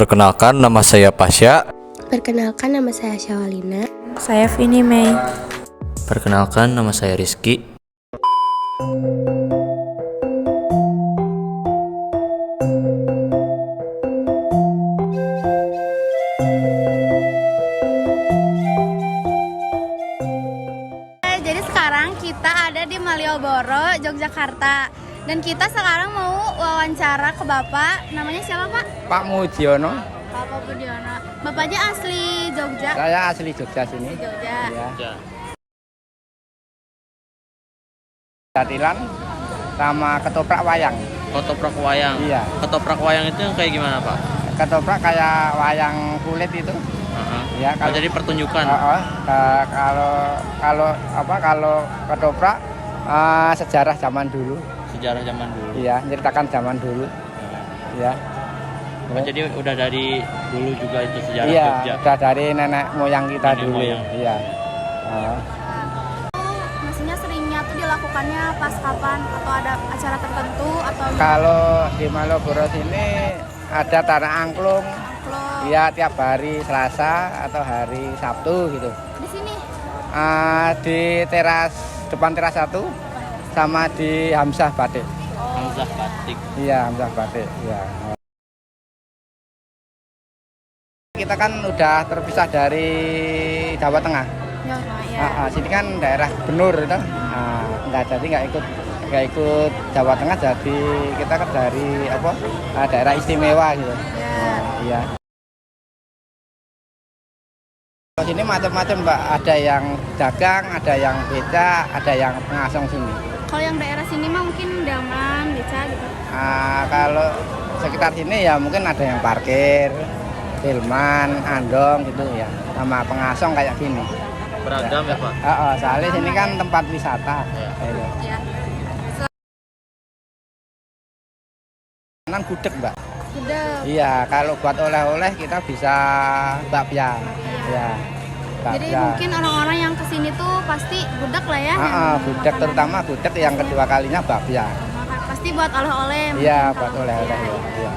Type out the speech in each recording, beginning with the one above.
Perkenalkan, nama saya Pasya. Perkenalkan, nama saya Syawalina. Saya Vini Mei. Perkenalkan, nama saya Rizky. Jadi sekarang kita ada di Malioboro, Yogyakarta. Dan kita sekarang mau wawancara ke Bapak. Namanya siapa, Pak? Pak Mujiono. Bapak Budiono. Bapaknya asli Jogja. Saya asli Jogja sini. Jogja. Ya. Jatilan sama ketoprak wayang. Ketoprak wayang. Iya. Ketoprak wayang itu yang kayak gimana, Pak? Ketoprak kayak wayang kulit itu. Ya, Kalau jadi pertunjukan. Kalau ketoprak sejarah zaman dulu. Sejarah zaman dulu. Iya, menceritakan zaman dulu. Ya. Jadi udah dari dulu juga itu sejarah Iya, Jogja. udah dari nenek moyang kita Nenek dulu. moyang. Iya. Maksudnya seringnya tuh dilakukannya pas kapan? Atau ada acara tertentu? Atau Kalau di Malioboro sini ada tanah angklung. Angklung? Iya, tiap hari Selasa atau hari Sabtu gitu. Di sini? Di depan teras 1 sama di Hamzah Batik. Hamzah Batik. Iya, Hamzah Batik. Iya. Kita kan udah terpisah dari Jawa Tengah. Ya. Sini kan daerah Benur itu. Nggak ikut Jawa Tengah, jadi kita kan dari daerah istimewa gitu. Iya. Di sini macam-macam, Mbak. Ada yang dagang, ada yang beca, ada yang pengasong sini. Kalau yang daerah sini mah mungkin delman, beca gitu. Kalau sekitar sini ya mungkin ada yang parkir, delman, andong gitu ya, sama pengasong kayak gini. Beragam ya, Pak? Soalnya sini kan tempat wisata. Ya. Kanan gudeg, Mbak. Gudeg. Iya, kalau buat oleh-oleh kita bisa bakpia. Ya. Jadi mungkin orang-orang yang kesini tuh pasti gudeg lah ya. Gudeg, terutama gudeg yang kedua kalinya bakpia. Pasti buat oleh-oleh. Iya, buat oleh-oleh. Ya.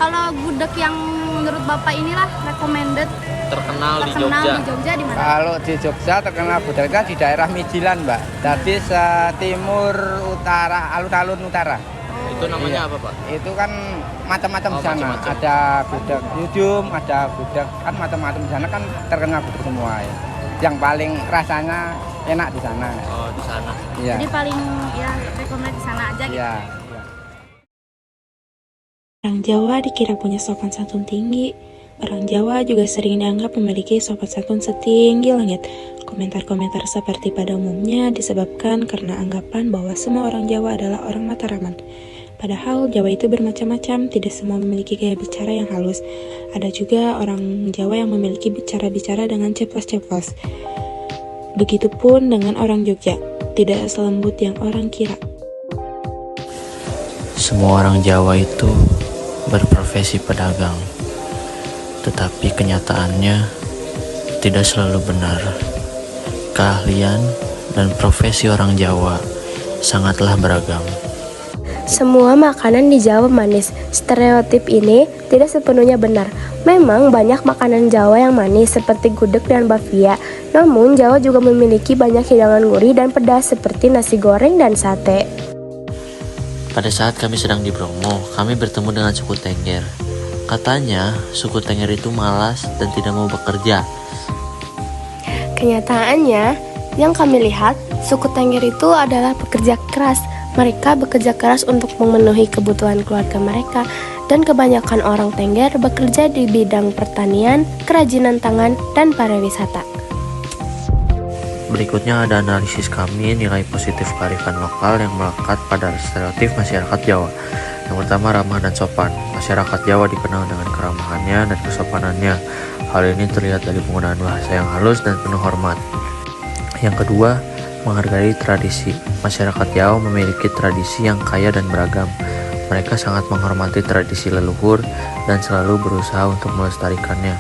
Kalau gudeg yang menurut Bapak inilah recommended Terkenal di di Jogja. Jogja di mana? Kalau di Jogja terkenal gudegnya di daerah Mijilan, Mbak. Jadi timur utara, alun-alun utara. Itu namanya Iya. apa, Pak? Itu kan macam-macam di sana. Macam-macam. Ada gudeg Yudum, ada gudeg kan macam-macam di sana kan terkenal gudeg semua ya. Yang paling rasanya enak di sana. Oh, di sana. Iya. Jadi paling ya recommend di sana aja gitu. Iya. Orang Jawa dikira punya sopan santun tinggi. Orang Jawa juga sering dianggap memiliki sopan santun setinggi langit. Komentar-komentar seperti pada umumnya disebabkan karena anggapan bahwa semua orang Jawa adalah orang Mataraman. Padahal Jawa itu bermacam-macam, tidak semua memiliki gaya bicara yang halus. Ada juga orang Jawa yang memiliki bicara-bicara dengan ceplos-ceplos. Begitupun dengan orang Jogja, tidak selembut yang orang kira. Semua orang Jawa itu berprofesi pedagang, tetapi kenyataannya tidak selalu benar. Keahlian dan profesi orang Jawa sangatlah beragam. Semua makanan di Jawa manis. Stereotip ini tidak sepenuhnya benar. Memang banyak makanan Jawa yang manis seperti gudeg dan bakpia. Namun Jawa juga memiliki banyak hidangan gurih dan pedas seperti nasi goreng dan sate. Pada saat kami sedang di Bromo, kami bertemu dengan suku Tengger. Katanya, suku Tengger itu malas dan tidak mau bekerja. Kenyataannya, yang kami lihat, suku Tengger itu adalah pekerja keras. Mereka bekerja keras untuk memenuhi kebutuhan keluarga mereka, dan kebanyakan orang Tengger bekerja di bidang pertanian, kerajinan tangan, dan pariwisata. Berikutnya ada analisis kami nilai positif kearifan lokal yang melekat pada stereotip masyarakat Jawa. Yang pertama, ramah dan sopan. Masyarakat Jawa dikenal dengan keramahannya dan kesopanannya. Hal ini terlihat dari penggunaan bahasa yang halus dan penuh hormat. Yang kedua, menghargai tradisi. Masyarakat Jawa memiliki tradisi yang kaya dan beragam. Mereka sangat menghormati tradisi leluhur dan selalu berusaha untuk melestarikannya.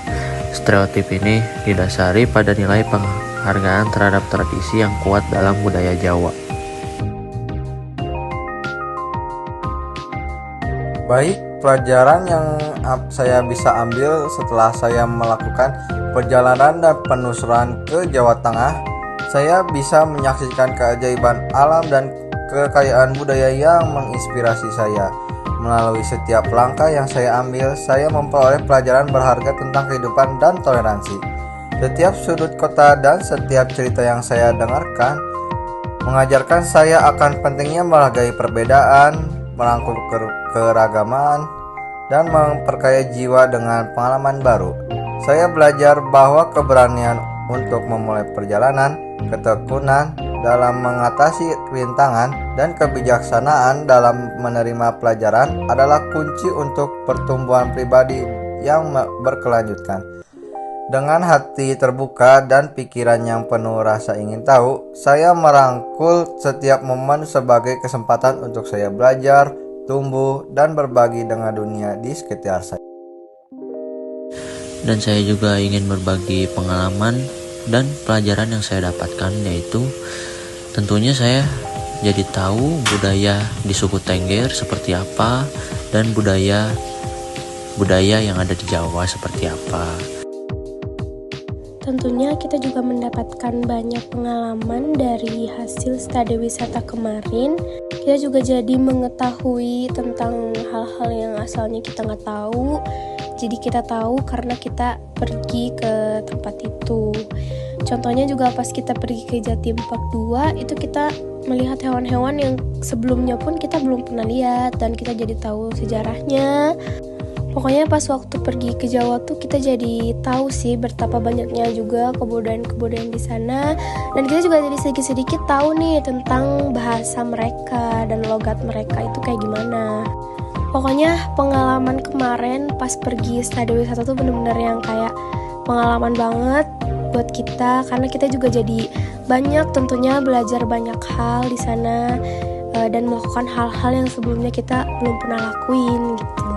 Stereotip ini didasari pada nilai penghargaan terhadap tradisi yang kuat dalam budaya Jawa. Baik, pelajaran yang saya bisa ambil setelah saya melakukan perjalanan dan penelusuran ke Jawa Tengah, saya bisa menyaksikan keajaiban alam dan kekayaan budaya yang menginspirasi saya. Melalui setiap langkah yang saya ambil, saya memperoleh pelajaran berharga tentang kehidupan dan toleransi. Setiap sudut kota dan setiap cerita yang saya dengarkan mengajarkan saya akan pentingnya menghargai perbedaan, merangkul keragaman, dan memperkaya jiwa dengan pengalaman baru. Saya belajar bahwa keberanian untuk memulai perjalanan, ketekunan dalam mengatasi rintangan, dan kebijaksanaan dalam menerima pelajaran adalah kunci untuk pertumbuhan pribadi yang berkelanjutan. Dengan hati terbuka dan pikiran yang penuh rasa ingin tahu, saya merangkul setiap momen sebagai kesempatan untuk saya belajar, tumbuh, dan berbagi dengan dunia di sekitar saya. Dan saya juga ingin berbagi pengalaman dan pelajaran yang saya dapatkan, yaitu tentunya saya jadi tahu budaya di suku Tengger seperti apa dan budaya yang ada di Jawa seperti apa. Tentunya kita juga mendapatkan banyak pengalaman dari hasil studi wisata kemarin. Kita juga jadi mengetahui tentang hal-hal yang asalnya kita nggak tahu. Jadi kita tahu karena kita pergi ke tempat itu. Contohnya juga pas kita pergi ke Jatim Park 2, itu kita melihat hewan-hewan yang sebelumnya pun kita belum pernah lihat, dan kita jadi tahu sejarahnya. Pokoknya pas waktu pergi ke Jawa tuh kita jadi tahu sih betapa banyaknya juga kebudayaan-kebudayaan di sana, dan kita juga jadi sedikit-sedikit tahu nih tentang bahasa mereka dan logat mereka itu kayak gimana. Pokoknya pengalaman kemarin pas pergi studi wisata tuh bener-bener yang kayak pengalaman banget buat kita, karena kita juga jadi banyak tentunya belajar banyak hal di sana, dan melakukan hal-hal yang sebelumnya kita belum pernah lakuin gitu.